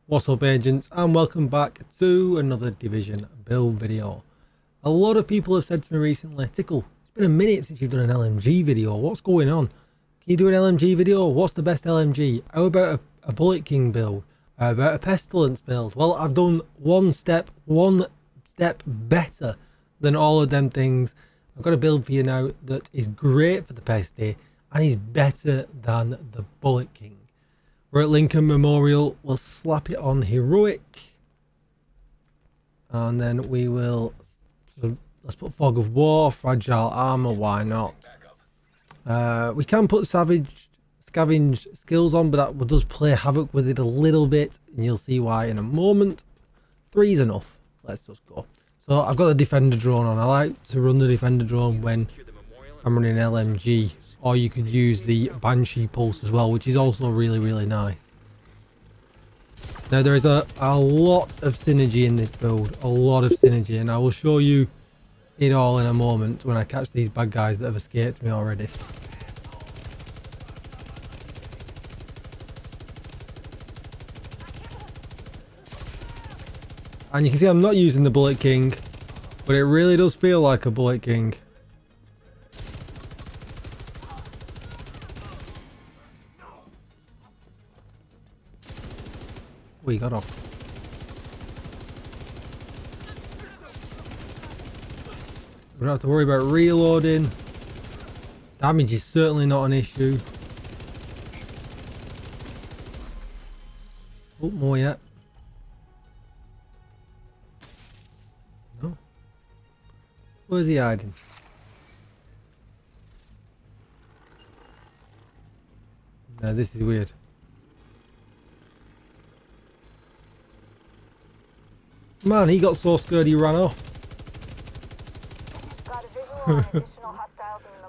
What's up, agents, and welcome back to another Division build video. A lot of people have said to me recently, Tickle, it's been a minute since you've done an LMG video. What's going on? Can you do an LMG video? What's the best LMG? How about a Bullet King build? How about a Pestilence build? Well, I've done one step better than all of them things. I've got a build for you now that is great for the Pesty and is better than the Bullet King. We're at Lincoln Memorial. We'll slap it on heroic, and then we will let's put fog of war, fragile armor. Why not? We can put scavenge skills on, but that does play havoc with it a little bit, and you'll see why in a moment. 3 is enough. Let's just go. So I've got the defender drone on. I like to run the defender drone when I'm running LMG. Or you could use the Banshee pulse as well, which is also really nice. Now there is a lot of synergy in this build, a lot of synergy, and I will show you it all in a moment when I catch these bad guys that have escaped me already. And you can see I'm not using the Bullet King, but it really does feel like a Bullet King. We got off. We don't have to worry about reloading. Damage is certainly not an issue. Oh, more yet. No. Where's he hiding? No, this is weird. Man, he got so scared he ran off.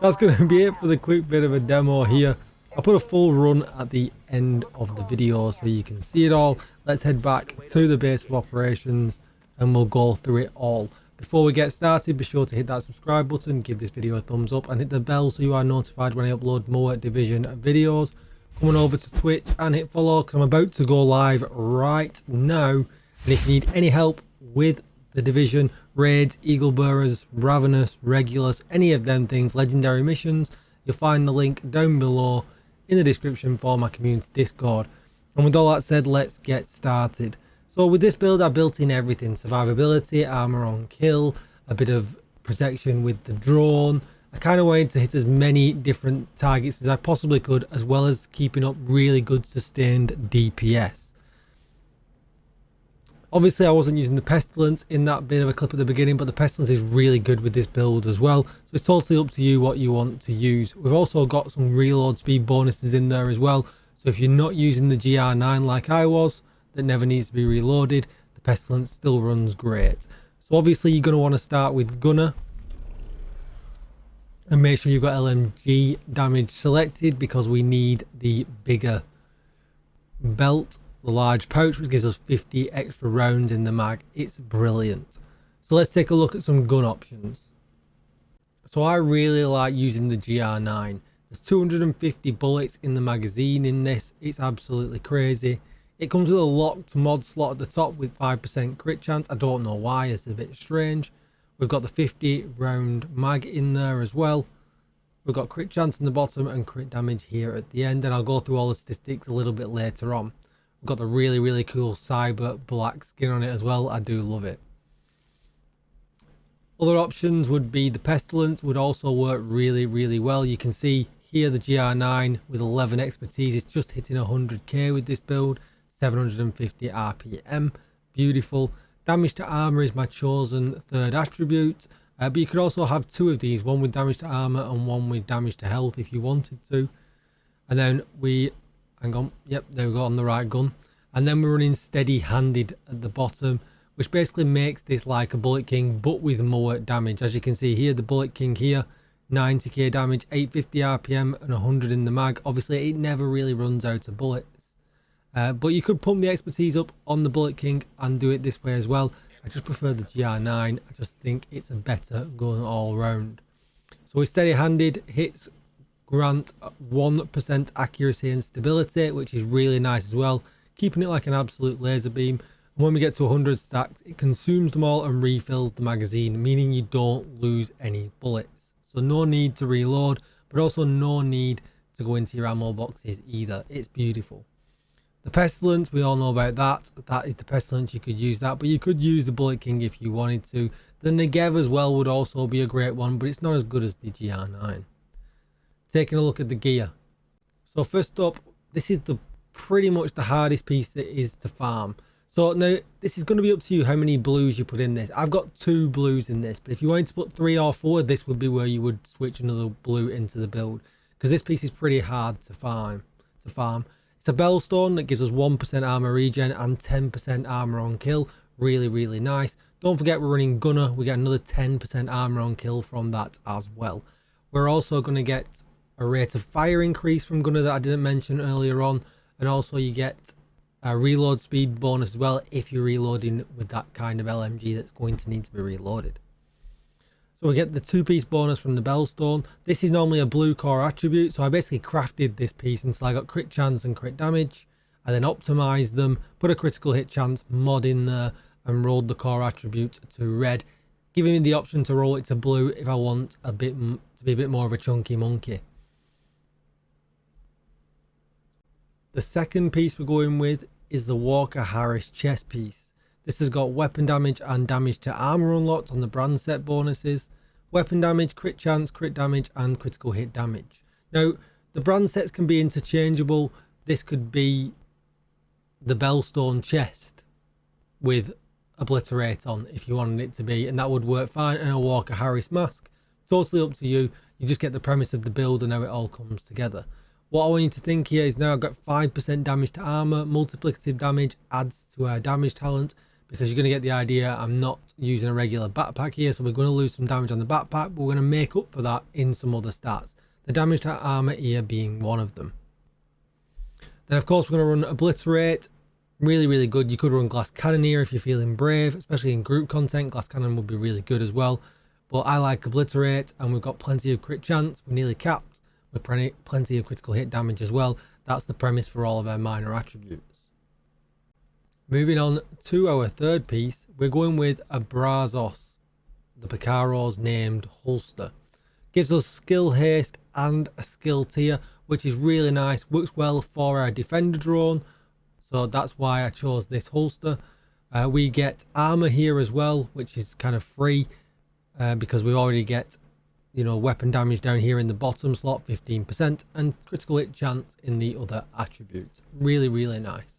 That's going to be it for the quick bit of a demo here. I'll put a full run at the end of the video so you can see it all. Let's head back to the base of operations and we'll go through it all. Before we get started, be sure to hit that subscribe button, give this video a thumbs up and hit the bell so you are notified when I upload more Division videos. Come on over to Twitch and hit follow because I'm about to go live right now. And if you need any help with the Division, raids, Eagle Bearers, Ravenous, Regulus, any of them things, legendary missions, you'll find the link down below in the description for my community Discord. And with all that said, let's get started. So with this build, I built in everything: survivability, armor on kill, a bit of protection with the drone. I kind of wanted to hit as many different targets as I possibly could, as well as keeping up really good sustained DPS. Obviously, I wasn't using the Pestilence in that bit of a clip at the beginning, but the Pestilence is really good with this build as well. So it's totally up to you what you want to use. We've also got some reload speed bonuses in there as well. So if you're not using the GR9 like I was, that never needs to be reloaded, the Pestilence still runs great. So obviously, you're going to want to start with Gunner. And make sure you've got LMG damage selected because we need the bigger belt. The large pouch, which gives us 50 extra rounds in the mag. It's brilliant. So let's take a look at some gun options. So I really like using the GR9. There's 250 bullets in the magazine in this. It's absolutely crazy. It comes with a locked mod slot at the top with 5% crit chance. I don't know why, it's a bit strange. We've got the 50 round mag in there as well. We've got crit chance in the bottom and crit damage here at the end, and I'll go through all the statistics a little bit later on. We've got the really cool cyber black skin on it as well. I do love it. Other options would be the Pestilence, would also work really well. You can see here the GR9 with 11 expertise is just hitting 100k with this build, 750 RPM. Beautiful. Damage to armor is my chosen third attribute, but you could also have 2 of these, one with damage to armor and one with damage to health if you wanted to. And then we hang on, yep, there we go, on the right gun. And then we're running steady handed at the bottom, which basically makes this like a Bullet King but with more damage. As you can see here, the Bullet King here, 90k damage, 850 RPM and 100 in the mag. Obviously it never really runs out of bullets, but you could pump the expertise up on the Bullet King and do it this way as well. I just prefer the GR9. I just think it's a better gun all round. So with steady handed, hits grant 1% accuracy and stability, which is really nice as well. keeping it like an absolute laser beam. And when we get to 100 stacks, it consumes them all and refills the magazine, meaning you don't lose any bullets. So no need to reload, but also no need to go into your ammo boxes either. It's beautiful. The Pestilence, we all know about that. That is the Pestilence, you could use that, but you could use the Bullet King if you wanted to. The Negev as well would also be a great one, but it's not as good as the GR9. Taking a look at the gear. So first up, this is the pretty much the hardest piece that is to farm. So now this is going to be up to you how many blues you put in this. I've got 2 blues in this, but if you wanted to put 3 or 4, this would be where you would switch another blue into the build, because this piece is pretty hard to farm. It's a Bellstone that gives us 1% armor regen and 10% armor on kill. Really nice. Don't forget we're running Gunner. We get another 10% armor on kill from that as well. We're also going to get a rate of fire increase from Gunner that I didn't mention earlier on, and also you get a reload speed bonus as well if you're reloading with that kind of LMG that's going to need to be reloaded. So we get the 2-piece bonus from the Bellstone. This is normally a blue core attribute, so I basically crafted this piece until I got crit chance and crit damage. I then optimized them, put a critical hit chance mod in there, and rolled the core attribute to red, giving me the option to roll it to blue if I want to be a bit more of a chunky monkey. The second piece we're going with is the Walker Harris chest piece. This has got weapon damage and damage to armor unlocked on the brand set bonuses, weapon damage, crit chance, crit damage, and critical hit damage. Now, the brand sets can be interchangeable. This could be the Bellstone chest with Obliterate on if you wanted it to be, and that would work fine, and a Walker Harris mask. Totally up to you. You just get the premise of the build and how it all comes together. What I want you to think here is now I've got 5% damage to armor, multiplicative damage adds to our damage talent, because you're going to get the idea I'm not using a regular backpack here, so we're going to lose some damage on the backpack, but we're going to make up for that in some other stats. The damage to armor here being one of them. Then of course we're going to run Obliterate. Really good. You could run Glass Cannon here if you're feeling brave, especially in group content. Glass Cannon would be really good as well, but I like Obliterate, and we've got plenty of crit chance. We're nearly capped with plenty of critical hit damage as well. That's the premise for all of our minor attributes. Moving on to our third piece, we're going with a Brazos, the Picaro's named holster. Gives us skill haste and a skill tier, which is really nice. Works well for our defender drone, so that's why I chose this holster. We get armor here as well, which is kind of free because we already get, you know, weapon damage down here in the bottom slot, 15%, and critical hit chance in the other attributes. Really nice.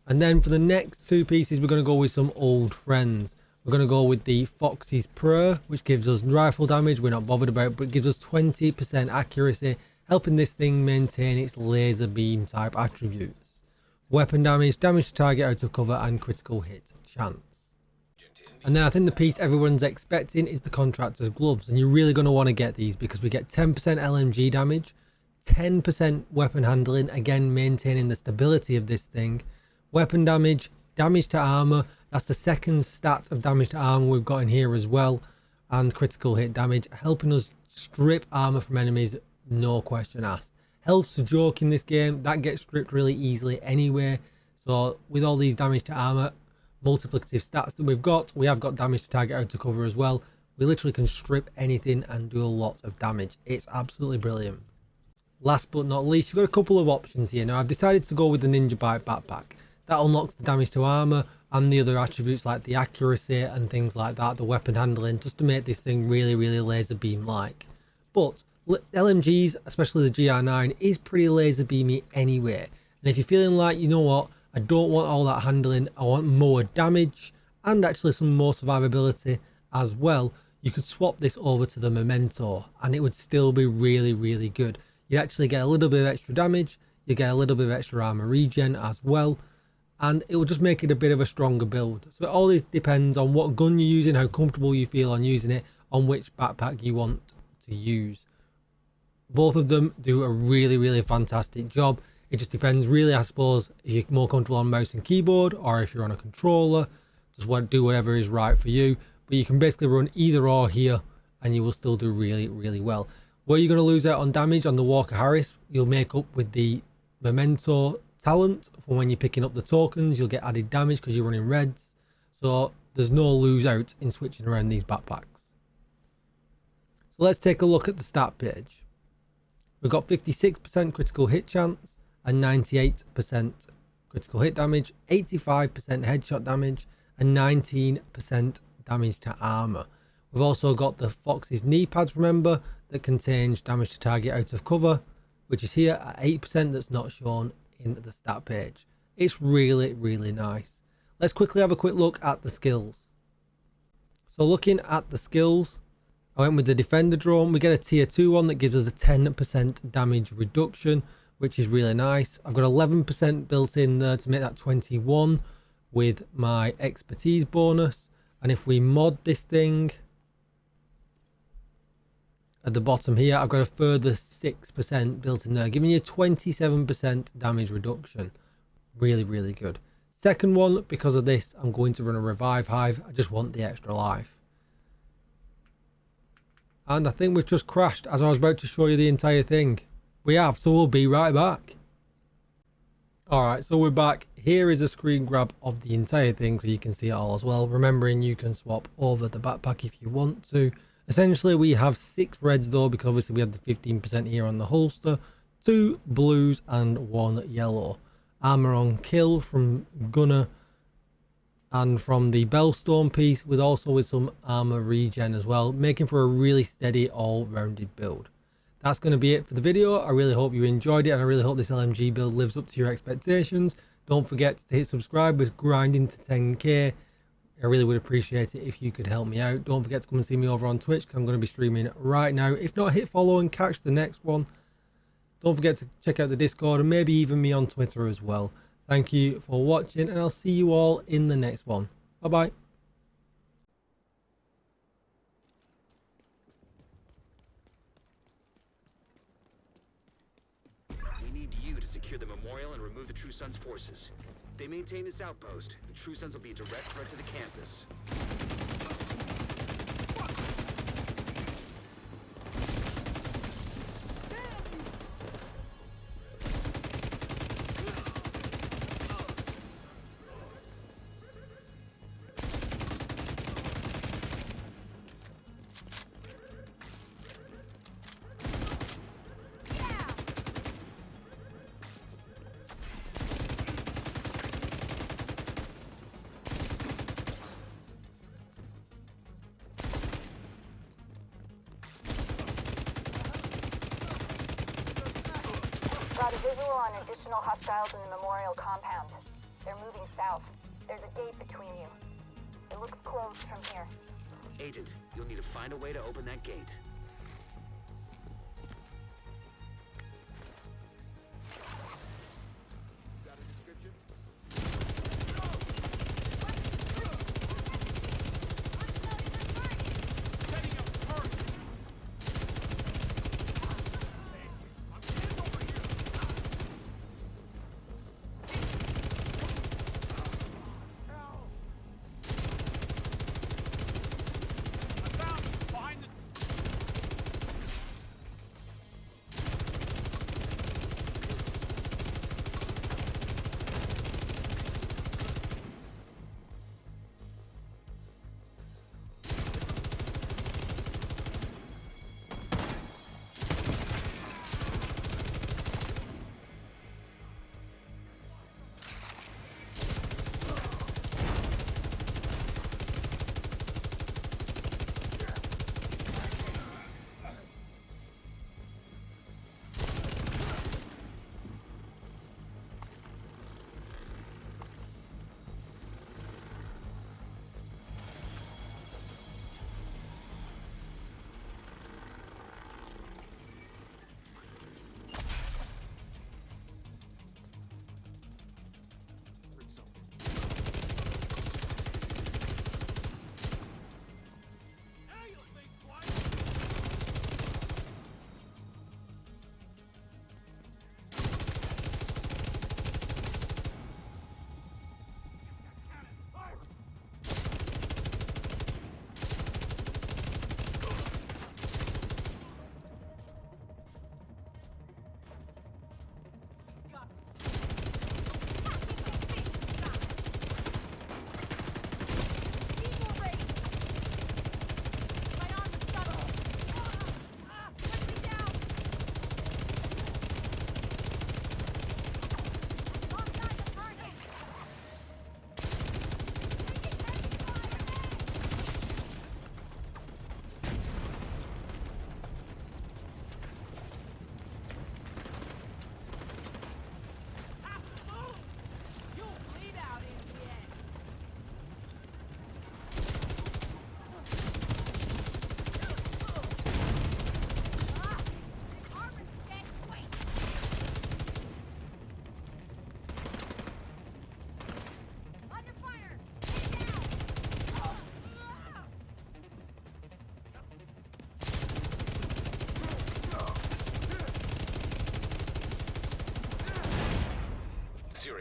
And then for the next 2 pieces, we're going to go with some old friends. We're going to go with the Fox's Prayer, which gives us rifle damage. We're not bothered about, but it gives us 20% accuracy, helping this thing maintain its laser beam type attributes. Weapon damage, damage to target out of cover, and critical hit chance. And then I think the piece everyone's expecting is the Contractor's Gloves, and you're really going to want to get these because we get 10% LMG damage, 10% weapon handling, again maintaining the stability of this thing. Weapon damage, damage to armor, that's the second stat of damage to armor we've got in here as well, and critical hit damage, helping us strip armor from enemies, no question asked. Health's a joke in this game, that gets stripped really easily anyway, so with all these damage to armor, multiplicative stats that we've got, we have got damage to target out to cover as well. We literally can strip anything and do a lot of damage. It's absolutely brilliant. Last but not least, you've got a couple of options here. Now I've decided to go with the Ninja Bite backpack. That unlocks the damage to armor and the other attributes like the accuracy and things like that, the weapon handling, just to make this thing really laser beam like. But LMGs, especially the GR9, is pretty laser beamy anyway. And if you're feeling like, you know what, I don't want all that handling, I want more damage and actually some more survivability as well, you could swap this over to the Memento and it would still be really good. You actually get a little bit of extra damage, you get a little bit of extra armor regen as well, and it will just make it a bit of a stronger build. So all this depends on what gun you're using, how comfortable you feel on using it, on which backpack you want to use. Both of them do a really fantastic job. It just depends really, I suppose, if you're more comfortable on mouse and keyboard or if you're on a controller. Just do whatever is right for you, but you can basically run either or here and you will still do really well. Where you're going to lose out on damage on the Walker Harris, you'll make up with the Memento talent for when you're picking up the tokens. You'll get added damage because you're running reds. So there's no lose out in switching around these backpacks. So let's take a look at the stat page. We've got 56% critical hit chance and 98% critical hit damage, 85% headshot damage and 19% damage to armor. We've also got the Fox's knee pads, remember, that can change damage to target out of cover, which is here at 8%. That's not shown in the stat page. It's really, really nice. Let's quickly have a quick look at the skills. So looking at the skills, I went with the defender drone. We get a tier 2 one that gives us a 10% damage reduction, which is really nice. I've got 11% built in there to make that 21 with my expertise bonus. And if we mod this thing at the bottom here, I've got a further 6% built in there, giving you 27% damage reduction. Really, really good. Second one, because of this, I'm going to run a revive hive. I just want the extra life. And I think we've just crashed as I was about to show you the entire thing. We have, so we'll be right back. Alright, so we're back. Here is a screen grab of the entire thing so you can see it all as well. Remembering you can swap over the backpack if you want to. Essentially, we have 6 reds though, because obviously we have the 15% here on the holster, 2 blues and 1 yellow. Armor on kill from Gunner and from the Bellstorm piece, with some armor regen as well, making for a really steady all-rounded build. That's going to be it for the video. I really hope you enjoyed it, and I really hope this LMG build lives up to your expectations. Don't forget to hit subscribe. We're grinding to 10k. I really would appreciate it if you could help me out. Don't forget to come and see me over on Twitch, because I'm going to be streaming right now. If not, hit follow and catch the next one. Don't forget to check out the Discord and maybe even me on Twitter as well. Thank you for watching, and I'll see you all in the next one. Bye bye. We need you to secure the memorial and remove the True Sons forces. They maintain this outpost. The True Sons will be a direct threat to the campus. Got a visual on additional hostiles in the memorial compound. They're moving south. There's a gate between you. It looks closed from here. Agent, you'll need to find a way to open that gate. Got a description?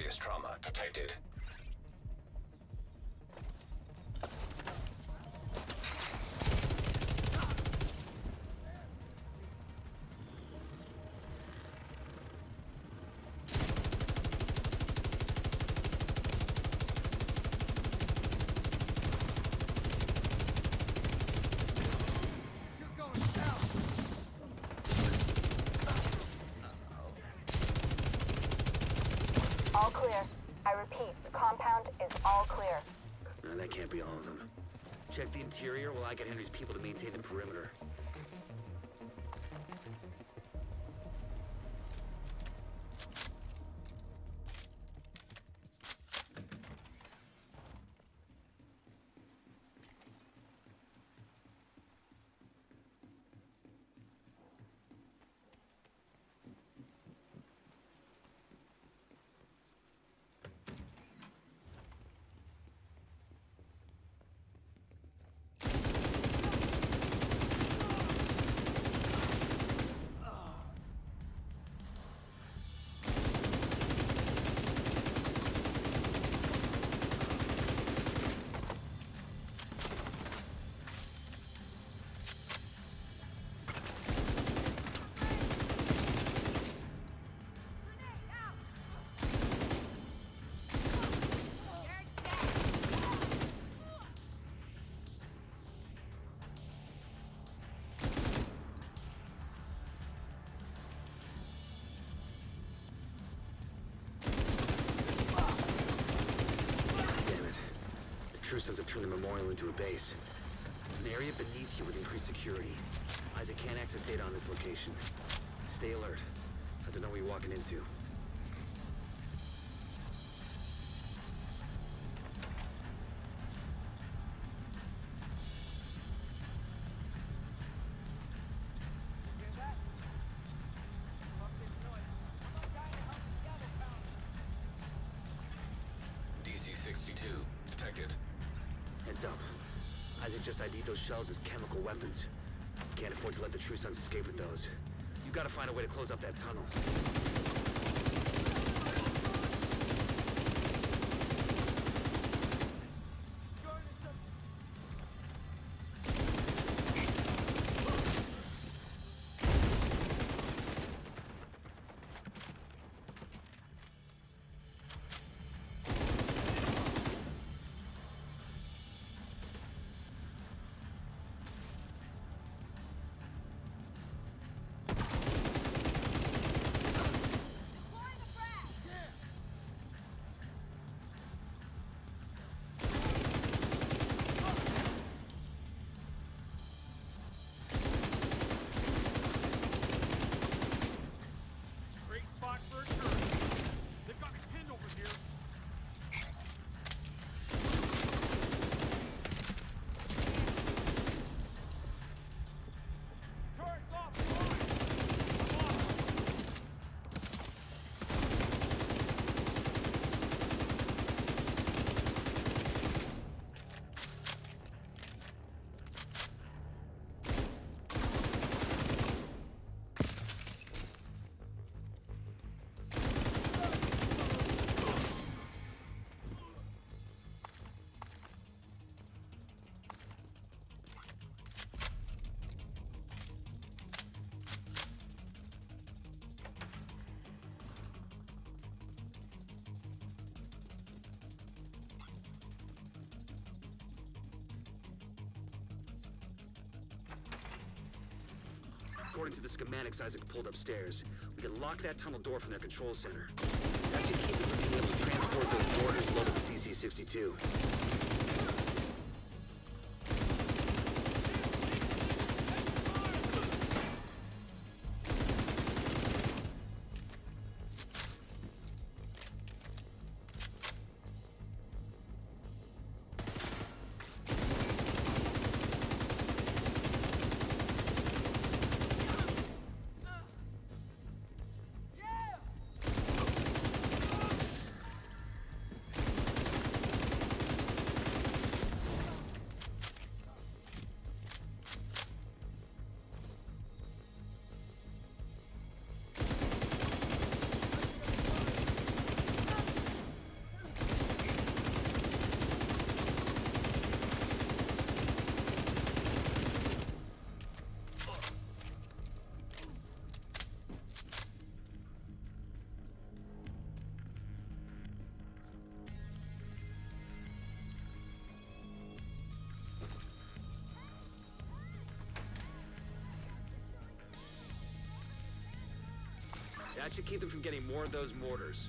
Serious trauma detected. All clear. I repeat, the compound is all clear. No, that can't be all of them. Check the interior while I get Henry's people to maintain the perimeter. True Sons have turned the memorial into a base. There's an area beneath you with increased security. Isaac can't access data on this location. Stay alert. I don't know what you're walking into. DC-62 detected. Heads up. Isaac just ID'd those shells as chemical weapons. Can't afford to let the True Sons escape with those. You gotta find a way to close up that tunnel. According to the schematics Isaac pulled upstairs, we can lock that tunnel door from their control center. That should keep them from being able to transport those boarders loaded with DC-62. That should keep them from getting more of those mortars.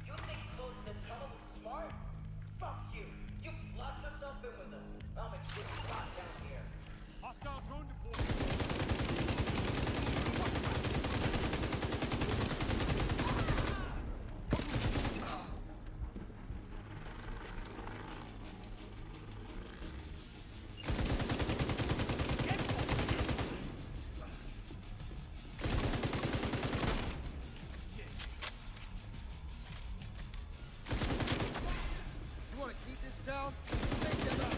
You think closing the tunnel was smart? Fuck you! You slot yourself in with us. I'll make sure you rot down here. Hostile drone deployed. You want to keep this town? Take it up.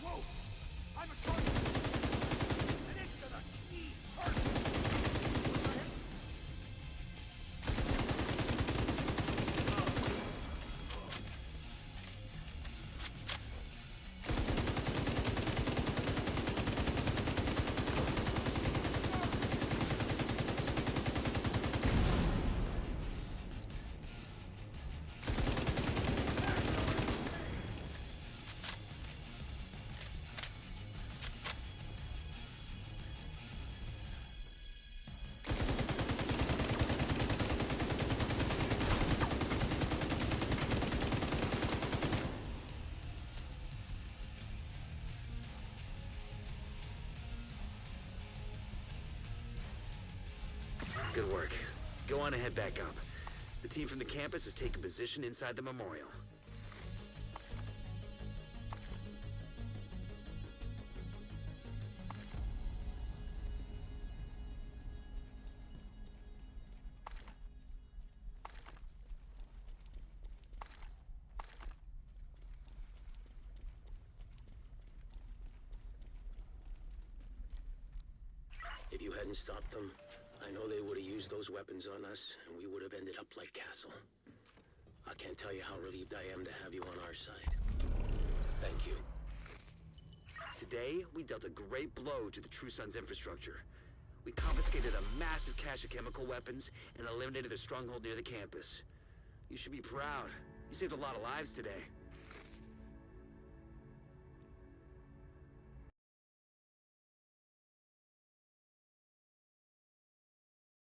Whoa! I'm a target! And it's gonna keep hurting! Good work. Go on and head back up. The team from the campus has taken position inside the memorial. If you hadn't stopped them, I know they would have used those weapons on us, and we would have ended up like Castle. I can't tell you how relieved I am to have you on our side. Thank you. Today, we dealt a great blow to the True Sun's infrastructure. We confiscated a massive cache of chemical weapons and eliminated their stronghold near the campus. You should be proud. You saved a lot of lives today.